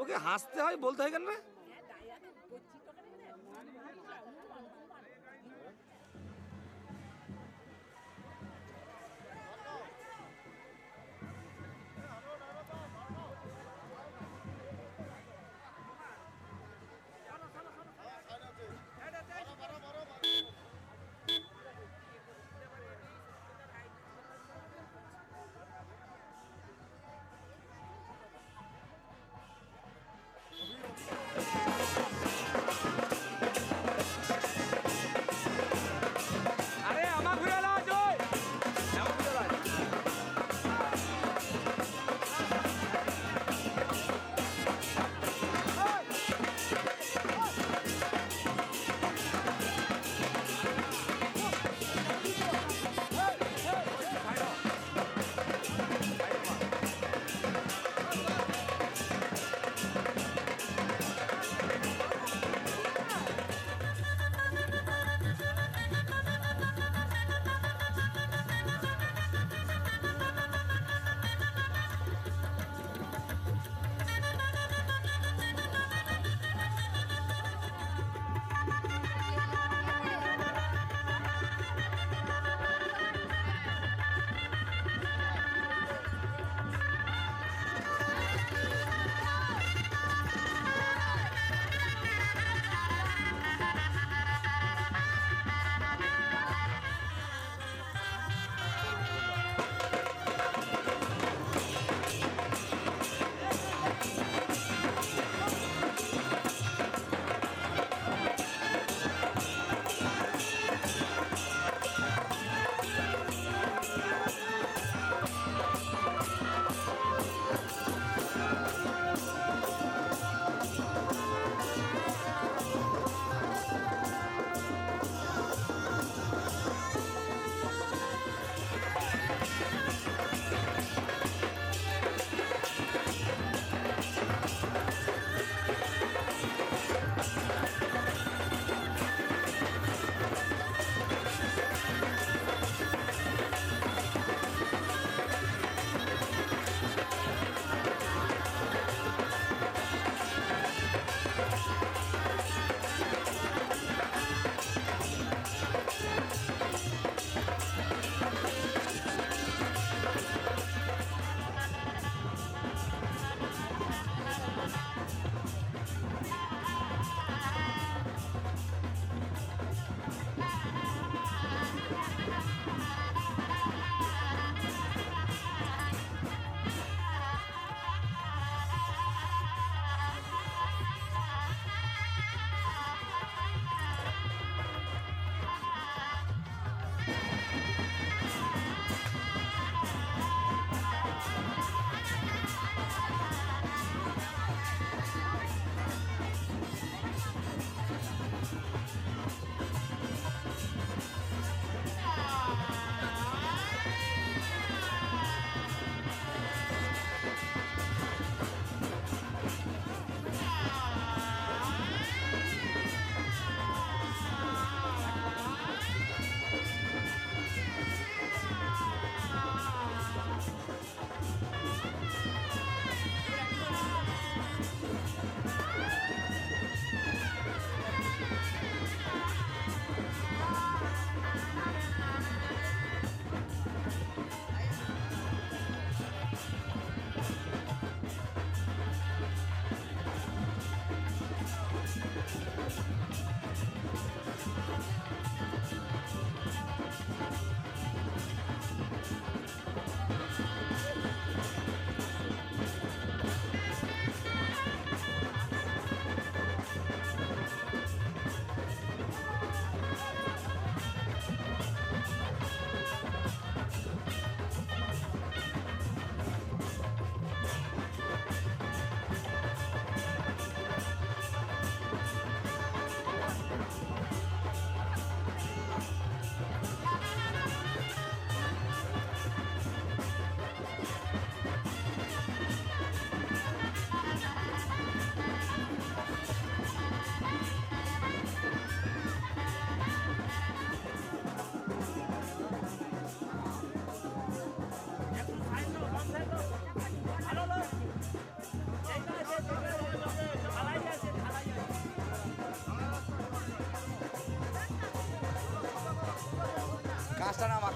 ওকে হাসতে হয়, বলতে হয় কেন?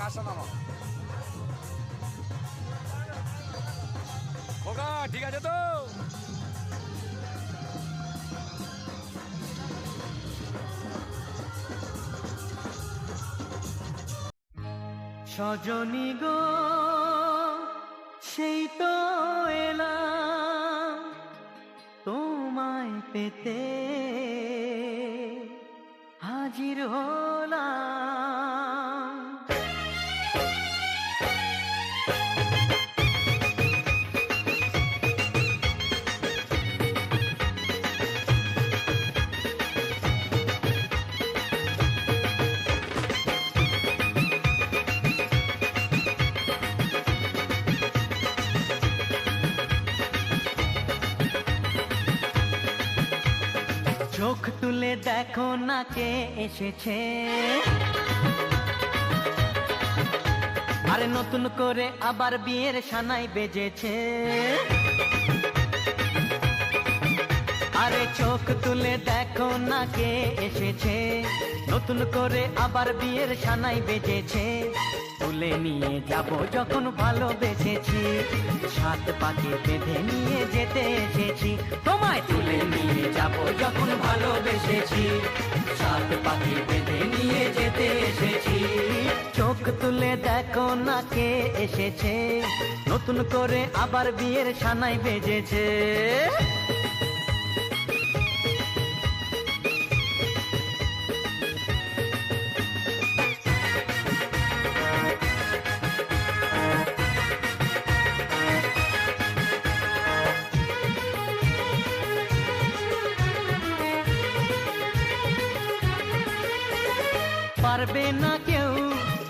কাজটা নামা ওকা, ঠিক আছে তো? সজনী গো সেই তো এলাম তোমায় পেতে, হাজির হলাম। চোখ তুলে দেখো না কে এসেছে, আরে নতুন করে আবার বিয়ের সানাই বেজেছে। আরে চোখ তুলে দেখো না কে এসেছে, নতুন করে আবার বিয়ের সানাই বেজেছে। তুলে নিয়ে যাব যখন ভালোবেসেছি, সাত পাকে বেঁধে নিয়ে যেতে এসেছি। তোমায় তুলে নিয়ে যাব যখন ভালোবেসেছি, সাত পাকে বেঁধে নিয়ে যেতে এসেছি। চোখ তুলে দেখো না কে এসেছে, নতুন করে আবার বিয়ের সানাই বেজেছে। পারবে না কেউ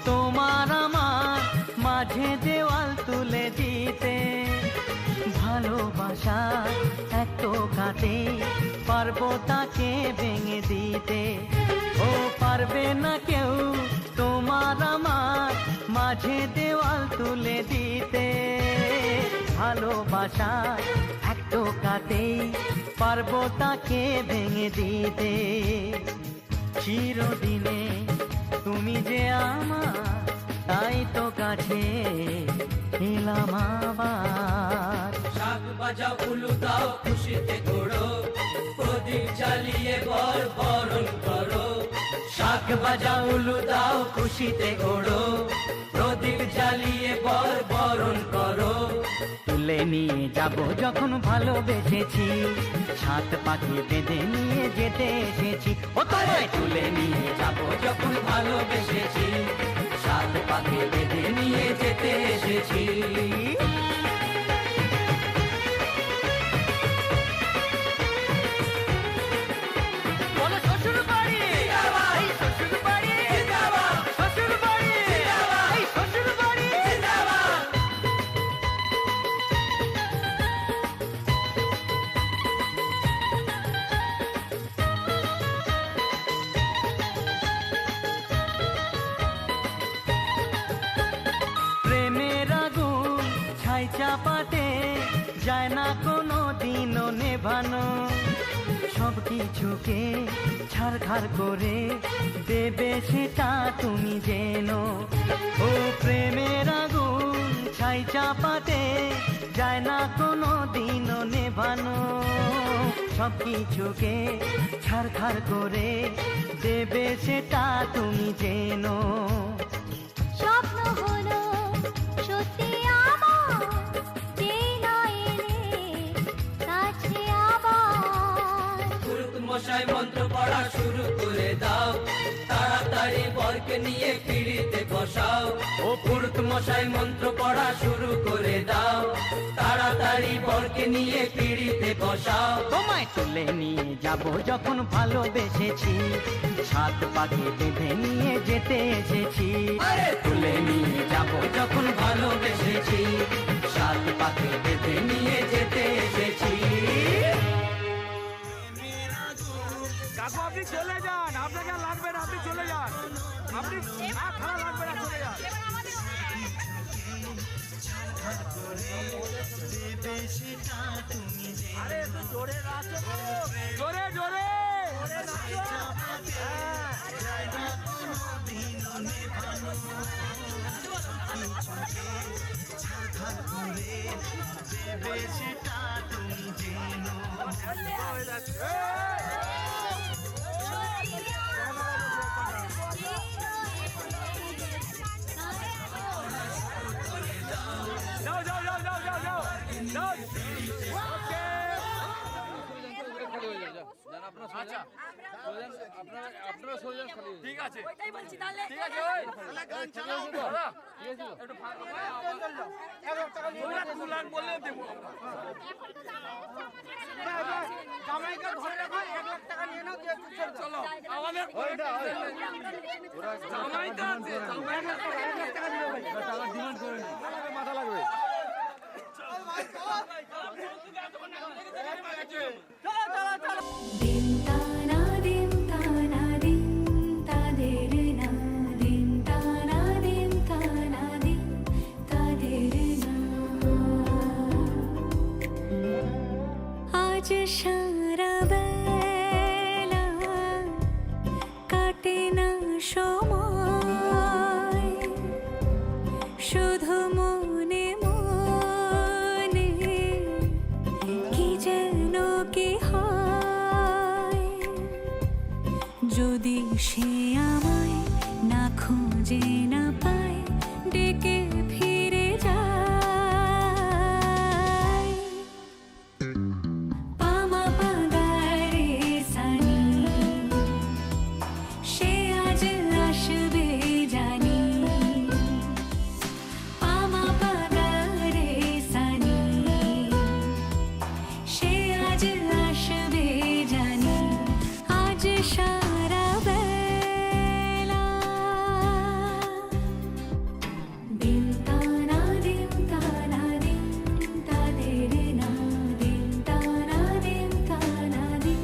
তোমার আমার মাঝে দেওয়াল তুলে দিতে, ভালোবাসা এত কাটে পারবো তাকে ভেঙে দিতে। ও পারবে না কেউ তোমার আমার মাঝে দেওয়াল তুলে দিতে, ভালোবাসা এত কাটে পারবো তাকে ভেঙে দিতে। চিরদিনে তুমি যে আমার, তাই তো কাছে এলাম আবার। শাক বাজাও উলু দাও খুশিতে ঘোড়ো, প্রদীপ জ্বালিয়ে বর বরণ করো। শাক বাজাও উলু দাও খুশিতে ঘোড়ো, প্রদীপ জ্বালিয়ে বর বরণ করো। তুলে নিয়ে যাব যখন ভালোবেসেছি, সাত পাখি বেঁধে নিয়ে যেতে এসেছি। ও তোমায় তুলে নিয়ে যাব যখন ভালোবেসেছি, সাত পাখি বেঁধে নিয়ে যেতে এসেছি। চাপাতে যায় না কোনো দিনও নেভানো, সব কিছুকে ছাড়খাড় করে দেবে সেটা তুমি জেনো। ও প্রেমের আগুন ছাই চাপাতে যায় না কোনো দিনও নেভানো, সব কিছুকে ছাড়খাড় করে দেবে সেটা তুমি জেনো। স্বপ্ন হলো সত্যি মশাই মন্ত্র পড়া শুরু করে দাও, তাড়াতাড়ি বরকে নিয়ে পিড়িতে বসাও। ও পুরুত মশাই মন্ত্র পড়া শুরু করে দাও, তাড়াতাড়ি বরকে নিয়ে পিড়িতে বসাও। তোমায় তুলে নিয়ে যাব যখন ভালোবেসেছি, সাত পাকে বেঁধে নিয়ে যেতে এসেছি। আরে তুলে নিয়ে যাব যখন ভালোবেসেছি, সাত পাকে বেঁধে নিয়ে যেতে এসেছি। কাকু আপনি চলে যান, আপনাকে আর লাগবে না, আপনি চলে যান, আপনি খারাপ লাগবে না, চলে যান। আরে একটু জোরে নাচো, জোরে জোরে। যাও যাও যাও যাও যাও যাও যাও ওকে ঠিক আছে ঠিক আছে ওই দাদা, একটু ফাঁকা করে আবার দু লাখ বললে দেবো জামাইকে ধরে রাখো 1 লাখ টাকা নিয়ে নাও দিয়ে চলো আমাদের জামাইটা আছে জামাইটা টাকা ডিমান্ড করে মাথা লাগবে দিন তানা দিন তানা দিন তাদের না দিন তানা দিন তানা দিন তাদের না আজ সারা বেলা কাটে না সময় শুধু মনে মনে কি যেন কি হয় যদি সে আমায় না খুঁজে না পায় ডেকে ফিরে যায় পামা পাগারে সানি সে আজ আসবে জানি পামা পাগারে সানি সে আজ আসবে জানি আজ সারা বেলা দিন তানা দিন তানা দিন তাদের না দিন তানা দিন তানা দিন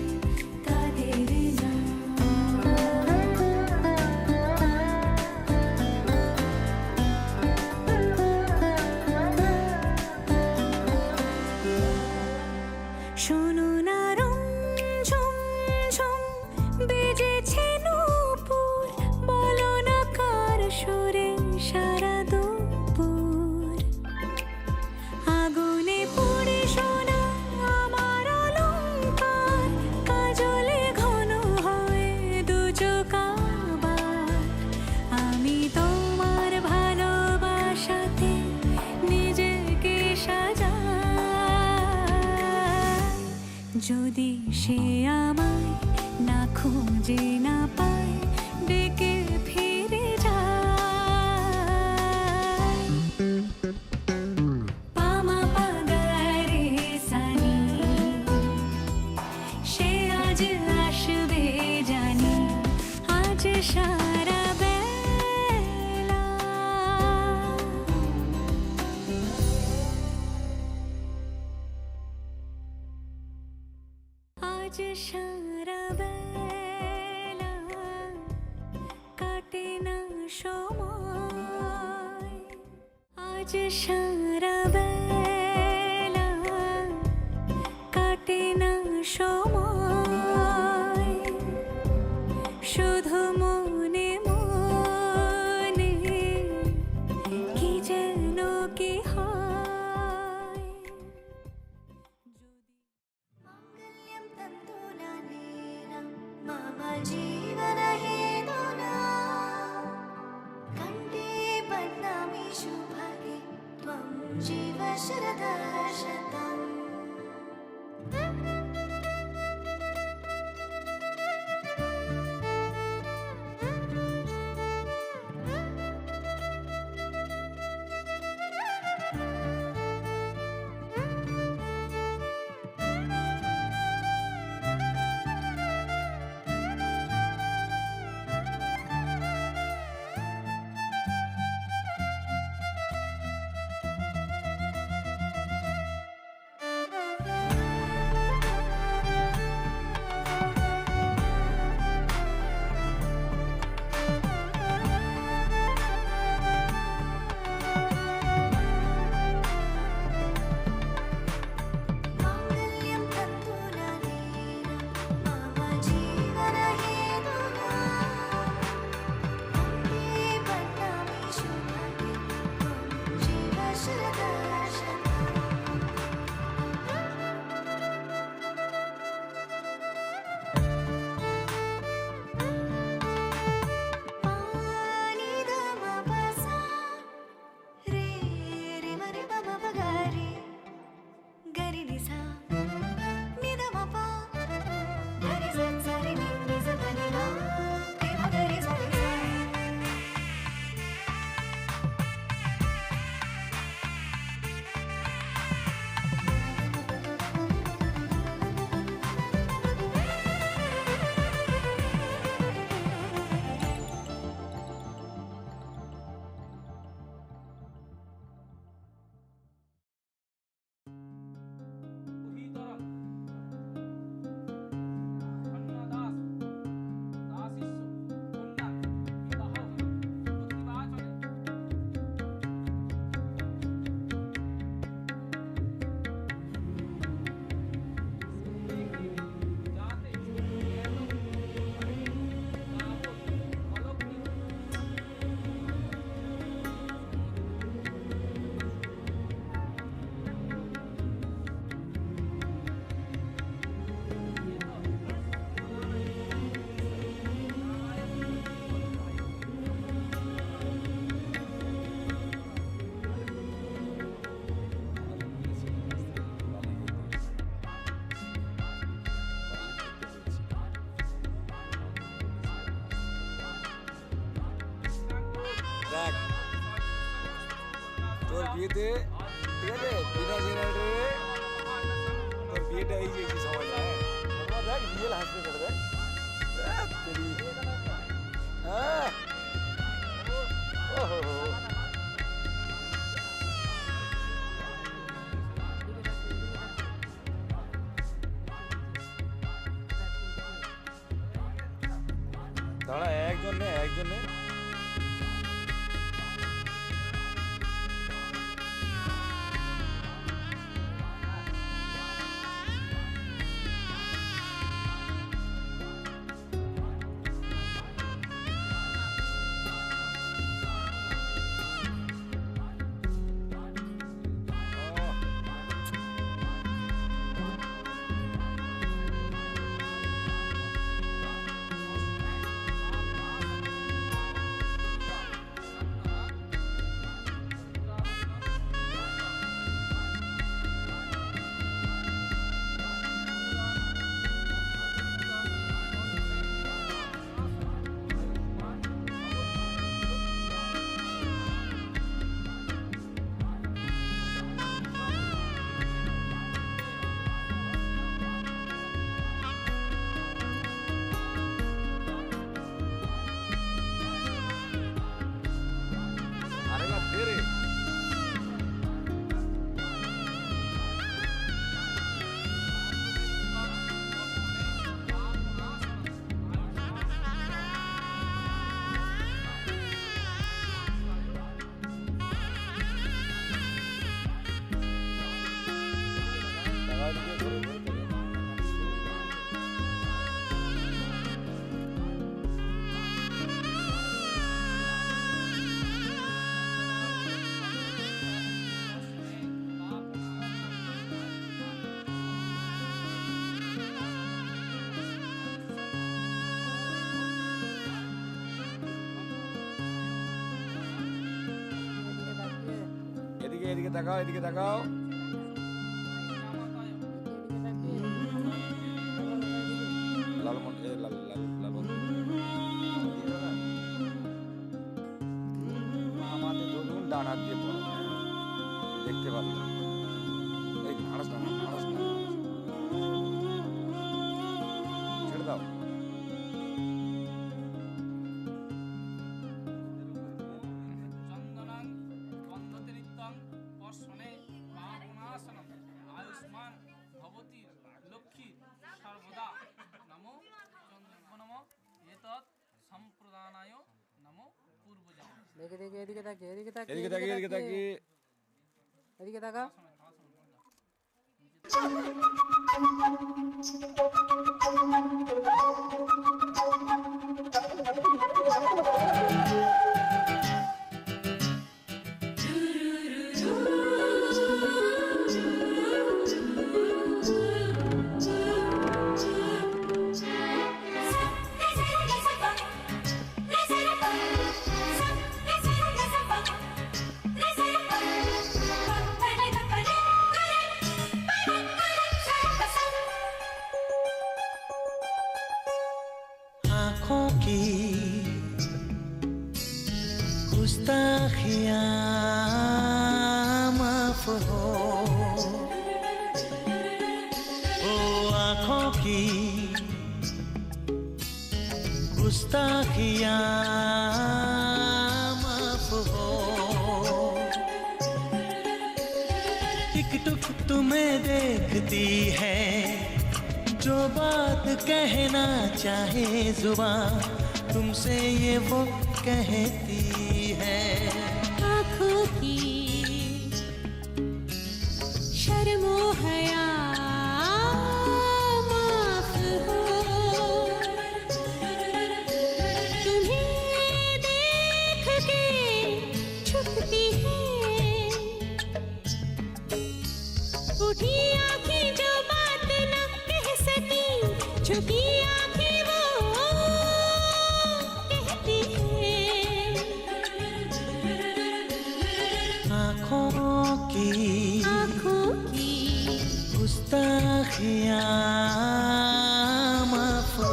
তাদের না শোনো না রং ঝুম ঝুম বেজেছে নূপুর বলো না কার সুরে সারা দুপুর আগুনে পুড়ে সোনা আমার অলংকার কাজলে ঘন হয় দু চোখ আবার আমি তোমার ভালোবাসাতে নিজেকে সাজাই যদি সে আমায় না খুঁজে না পায় ডেকে ফিরে যায় পামা পাগারে সানি সে আজ আসবে জানি আজ সারা বেলা আজ সারা বেলা কাটে না সময় আজ সারা বেলা কাটে না সময় শুধু মনে মনে কি যেন কি হয় माङ्गल्यं तन्तुनानेन मम जीवनहेतुना कण्ठे बध्नामि शुभगे त्वं जीव शरदः शतम् দেখ তোর বিয়েতে ঠিক আছে বিনা জেনারেটরে তোর বিয়েটা এই যে কি সবাই যায় দেখ রিয়েল হাসবে করে দেখ হ্যাঁ ওহো দাঁড়া একজন নে আরেকবার দে রে এদিকে তাকাও আমাদের ধরুন ডান হাত দিয়ে পড়ো দেখতে পাবো এই নাড়াস না ছেড়ে দাও চন্দনাং বন্ধতে নিত্যং পর্শনে বামনাসনম আয়ুষ্মান ভবতি লক্ষ্মী সর্বদা নমো চন্দ্রনমো এতৎ সম্প্রদানায় নমো পূর্বজাম এদিকে তাকিয়ে এদিকে তাকা आँखों की गुस्ताखियाँ माफ हो ओ आँखों की गुस्ताखियाँ माफ हो टिक टुक तुम्हें देखती है जो बात कहना चाहे जुबान तुमसे ये वो कहती है आँखों की शर्मो हया माफ हो तुम्हें देख के छुपती है उठी आँखें जो बात न कह सकी छुपी आँखें वो कहती है आँखों की गुस्ताखियाँ माफ हो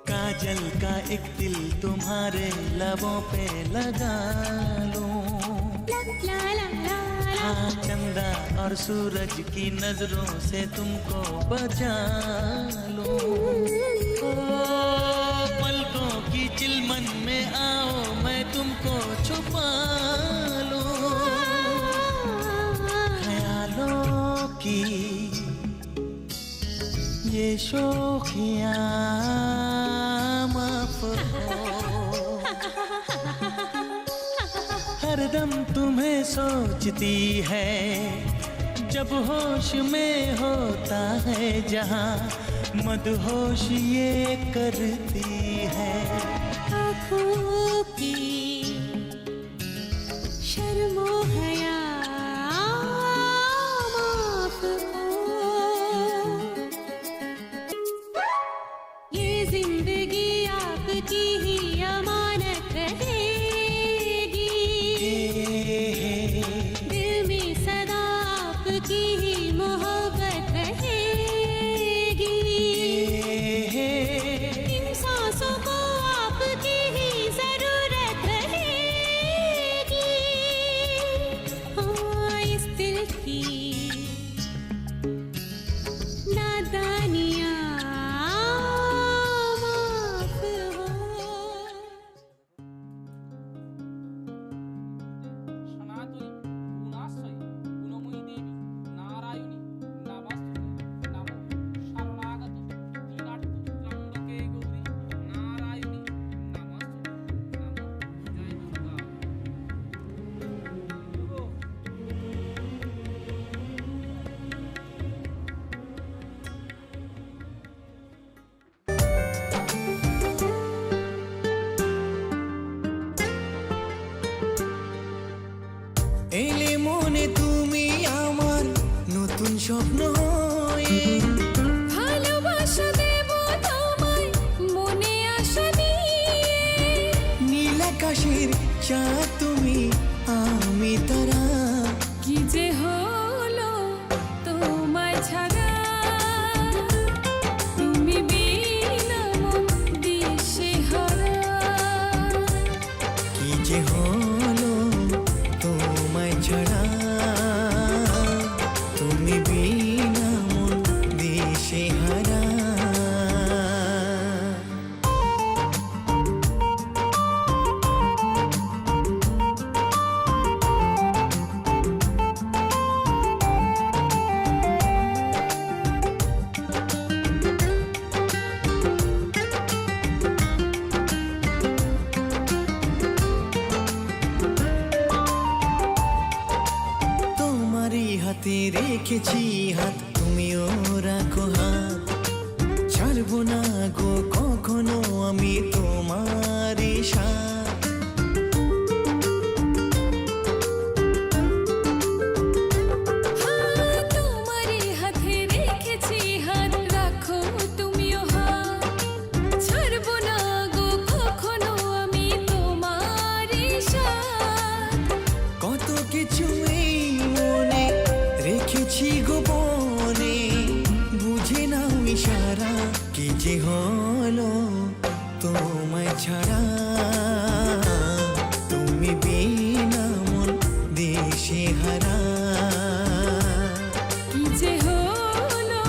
काजल का एक दिल तुम तुम्हारे लबों पे लगा लूं। ला ला ला हाँ, चंदा और सूरज की नजरों से तुमको बचा लूं। ओ पलकों की चिलमन में आओ मैं तुमको छुपा लूं। ख्यालों की ये शोखियाँ माफ हो। हरदम तुम्हें सोचती है जब होश में होता है जहाँ मदहोश ये करती है। आँखों की शर्मो हया माफ हो। ये जिंदगी आपकी ही अमानत रहेगी। दिल में सदा आपकी ही मोहब्बत रहेगी। इन सांसों को आपकी ही जरूरत रहेगी। हाँ, इस दिल की नादानियाँ माफ हो। সনাতনী গুণাশ্রয়ী গুণময়ী দেবী নারায়ণী নমস্তুতে নমো শরণাগত দীনার্থ ত্রম্বকে গৌরী নারায়ণী নমস্তুতে নমো জয় দুর্গা। এলে মনে তুমি আমার নতুন স্বপ্ন হয়ে। ভালোবাসা দেব তোমায় মনে আশা নিয়ে। নীল আকাশের চাঁদ তুমি আমি তারা। কি যে হলো তোমায় ছাড়া, তুমি বিনা মন দিশেহারা। কি যে হলো তোমায় ছাড়া, তুমি বিনা মন দিশেহারা। তোমারই হাতে রেখেছি হাত, তুমিও রাখো হাত। ছাড়বো না গো কখনো আমি তোমারই সাথ। হ্যাঁ, তোমারই হাতে রেখেছি হাত, রাখো তুমিও হাত। ছাড়বো না গো কখনো আমি তোমারই সাথ। কত কিছু এই মনে রেখেছি গোপনে, বুঝে নাও ইশারা। কি যে হলো তোমায় ছাড়া, তুমি বিনা মন দিশেহারা। কি যে হলো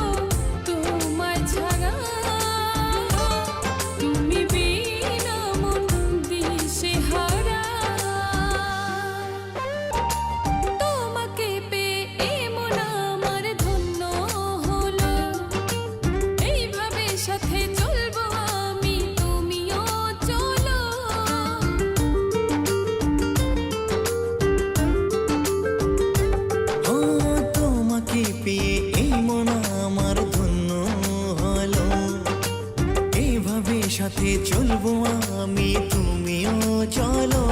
তোমায় ছাড়া, তুমি বিনা মন দিশেহারা। তোমাকে পেয়ে এ মন আমার ধন্য হলো। এইভাবে সাথে চলবো আমি, তুমিও চলো। ও তোমাকে পেয়ে এই মন আমার ধন্য হলো। এভাবে সাথে চলবো আমি, তুমিও চলো।